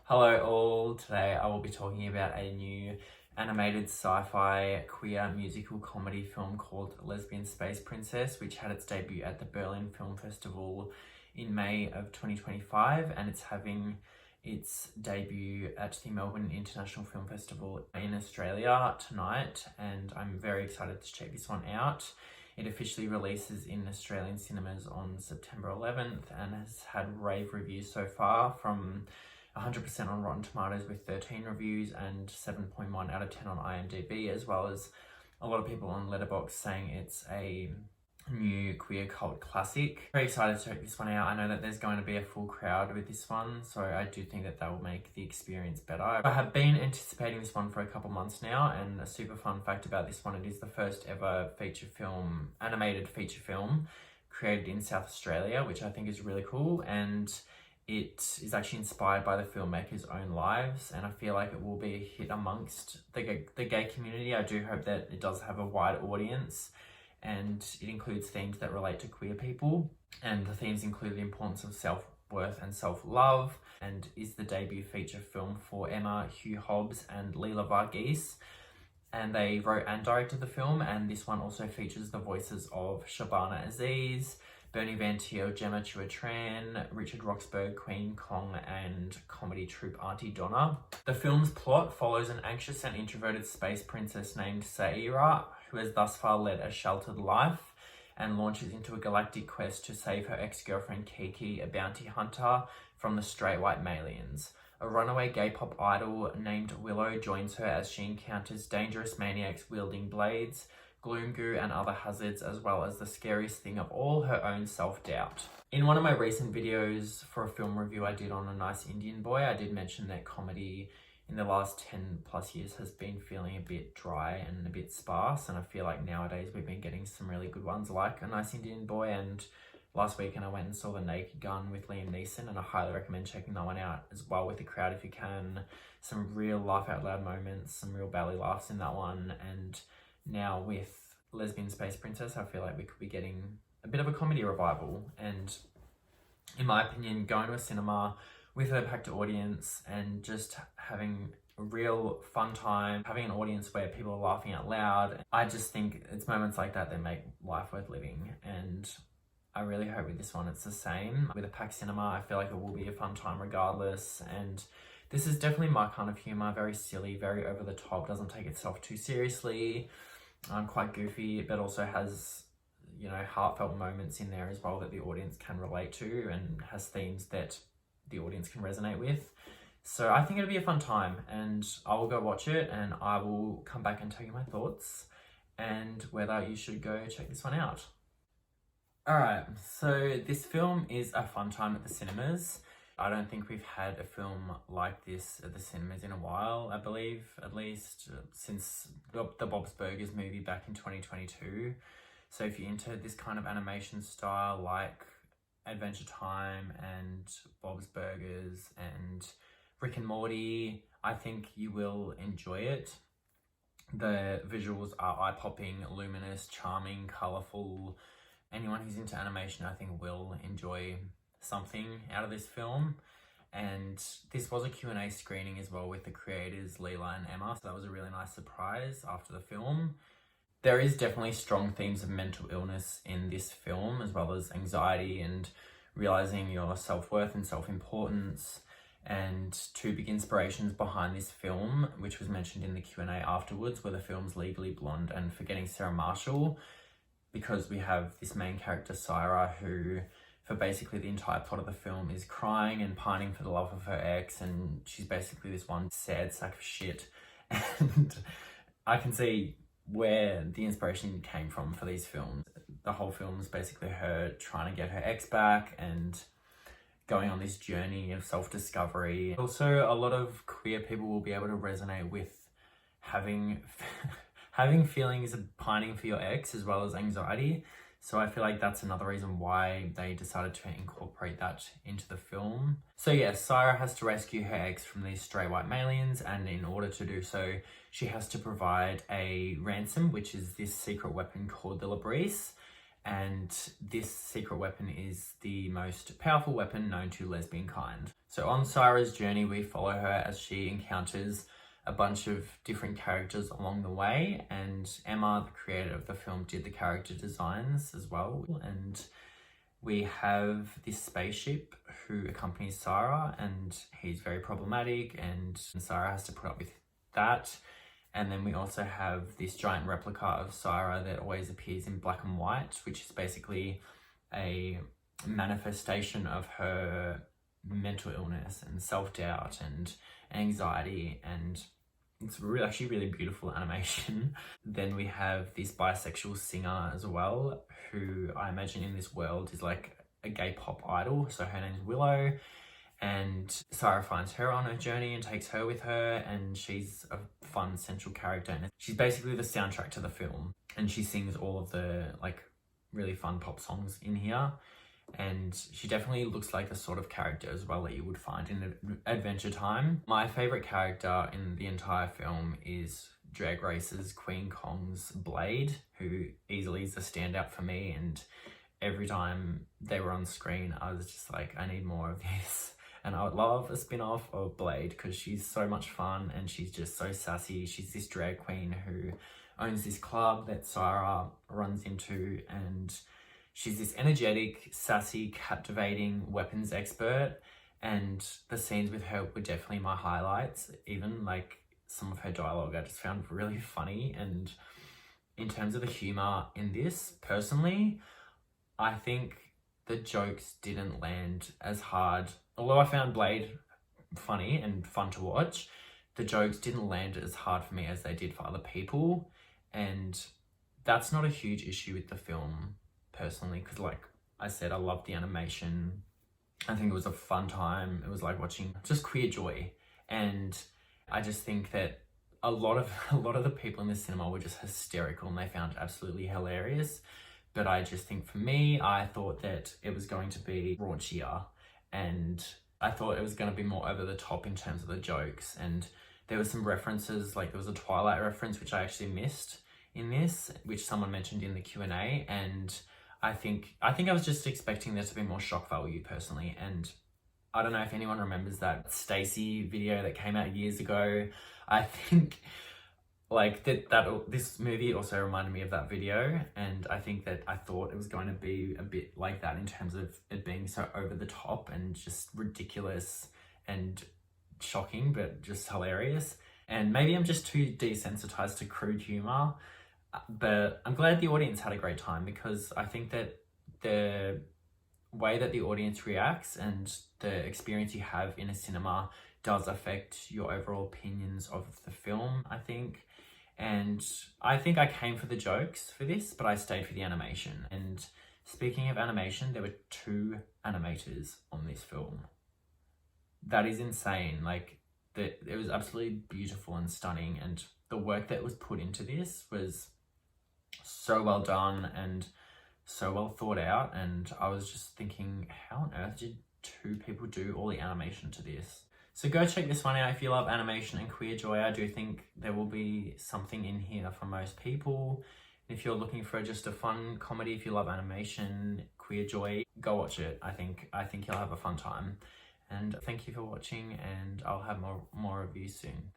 Hello all, today I will be talking about a new animated sci-fi queer musical comedy film called Lesbian Space Princess, which had its debut at the Berlin Film Festival in May of 2025, and it's having its debut at the Melbourne International Film Festival in Australia tonight, and I'm very excited to check this one out. It officially releases in Australian cinemas on September 11th and has had rave reviews so far, from 100% on Rotten Tomatoes with 13 reviews and 7.1 out of 10 on IMDb, as well as a lot of people on Letterboxd saying it's a new queer cult classic. Very excited to check this one out. I know that there's going to be a full crowd with this one, so I do think that will make the experience better. I have been anticipating this one for a couple months now, and a super fun fact about this one, it is the first ever animated feature film created in South Australia, which I think is really cool, and it is actually inspired by the filmmakers' own lives, and I feel like it will be a hit amongst the gay community. I do hope that it does have a wide audience, and it includes themes that relate to queer people, and the themes include the importance of self-worth and self-love, and is the debut feature film for Emma Hugh Hobbs and Leela Varghese, and they wrote and directed the film. And this one also features the voices of Shabana Aziz, Bernie Van Teo, Gemma Chua-Tran, Richard Roxburgh, Queen Kong, and comedy troupe Auntie Donna. The film's plot follows an anxious and introverted space princess named Saira, who has thus far led a sheltered life, and launches into a galactic quest to save her ex-girlfriend Kiki, a bounty hunter, from the straight white Malians. A runaway gay pop idol named Willow joins her as she encounters dangerous maniacs wielding blades, gloom goo, and other hazards, as well as the scariest thing of all, her own self-doubt. In one of my recent videos for a film review I did on A Nice Indian Boy, I did mention that comedy in the last 10 plus years has been feeling a bit dry and a bit sparse, and I feel like nowadays we've been getting some really good ones like A Nice Indian Boy, and last weekend I went and saw The Naked Gun with Liam Neeson, and I highly recommend checking that one out as well with the crowd if you can. Some real laugh out loud moments, some real belly laughs in that one, and now with Lesbian Space Princess, I feel like we could be getting a bit of a comedy revival. And in my opinion, going to a cinema with a packed audience and just having a real fun time, having an audience where people are laughing out loud, I just think it's moments like that that make life worth living. And I really hope with this one it's the same. With a packed cinema, I feel like it will be a fun time regardless. And this is definitely my kind of humor, very silly, very over the top, doesn't take itself too seriously. Quite goofy, but also has, heartfelt moments in there as well that the audience can relate to, and has themes that the audience can resonate with. So I think it'll be a fun time, and I will go watch it, and I will come back and tell you my thoughts and whether you should go check this one out. Alright, so this film is a fun time at the cinemas. I don't think we've had a film like this at the cinemas in a while, I believe, at least since the Bob's Burgers movie back in 2022. So if you're into this kind of animation style like Adventure Time and Bob's Burgers and Rick and Morty, I think you will enjoy it. The visuals are eye-popping, luminous, charming, colourful. Anyone who's into animation, I think, will enjoy something out of this film. And this was a Q&A screening as well with the creators Leela and Emma, so that was a really nice surprise after the film. There is definitely strong themes of mental illness in this film, as well as anxiety and realizing your self-worth and self-importance. And two big inspirations behind this film, which was mentioned in the Q&A afterwards, were the films Legally Blonde and Forgetting Sarah Marshall, because we have this main character Saira, who for basically the entire plot of the film is crying and pining for the love of her ex, and she's basically this one sad sack of shit. And I can see where the inspiration came from for these films. The whole film is basically her trying to get her ex back and going on this journey of self-discovery. Also, a lot of queer people will be able to resonate with having feelings of pining for your ex as well as anxiety. So I feel like that's another reason why they decided to incorporate that into the film. So yes, Saira has to rescue her ex from these stray white Malians, and in order to do so, she has to provide a ransom, which is this secret weapon called the Labrise. and this secret weapon is the most powerful weapon known to lesbian kind. So on Sarah's journey, we follow her as she encounters a bunch of different characters along the way, and Emma, the creator of the film, did the character designs as well. And we have this spaceship who accompanies Sarah, and he's very problematic, and Sarah has to put up with that. And then we also have this giant replica of Sarah that always appears in black and white, which is basically a manifestation of her mental illness and self-doubt and anxiety, and it's actually really beautiful animation. Then we have this bisexual singer as well, who I imagine in this world is like a gay pop idol. So her name's Willow, and Sarah finds her on her journey and takes her with her, and she's a fun central character, and she's basically the soundtrack to the film, and she sings all of the like really fun pop songs in here. And she definitely looks like the sort of character as well that you would find in Adventure Time. My favourite character in the entire film is Drag Race's Queen Kong's Blade, who easily is a standout for me, and every time they were on screen I was just like, I need more of this. And I would love a spin-off of Blade because she's so much fun and she's just so sassy. She's this drag queen who owns this club that Sarah runs into, and she's this energetic, sassy, captivating weapons expert, and the scenes with her were definitely my highlights. Even like some of her dialogue I just found really funny. And in terms of the humour in this, personally, I think the jokes didn't land as hard. Although I found Blade funny and fun to watch, the jokes didn't land as hard for me as they did for other people. And that's not a huge issue with the film, personally, because like I said, I loved the animation. I think it was a fun time. It was like watching just queer joy. And I just think that a lot of the people in the cinema were just hysterical and they found it absolutely hilarious. But I just think for me, I thought that it was going to be raunchier, and I thought it was going to be more over the top in terms of the jokes. And there were some references, like there was a Twilight reference, which I actually missed in this, which someone mentioned in the Q&A. And I think I was just expecting there to be more shock value personally. And I don't know if anyone remembers that Stacey video that came out years ago. I think like this movie also reminded me of that video, and I think that I thought it was going to be a bit like that in terms of it being so over the top and just ridiculous and shocking, but just hilarious. And maybe I'm just too desensitized to crude humor, but I'm glad the audience had a great time, because I think that the way that the audience reacts and the experience you have in a cinema does affect your overall opinions of the film, I think. And I think I came for the jokes for this, but I stayed for the animation. And speaking of animation, there were 2 animators on this film. That is insane. Like, it was absolutely beautiful and stunning, and the work that was put into this was so well done and so well thought out. And I was just thinking, how on earth did 2 people do all the animation to this? So go check this one out if you love animation and queer joy. I do think there will be something in here for most people. If you're looking for just a fun comedy, if you love animation, queer joy, go watch it. I think you'll have a fun time. And thank you for watching, and I'll have more reviews soon.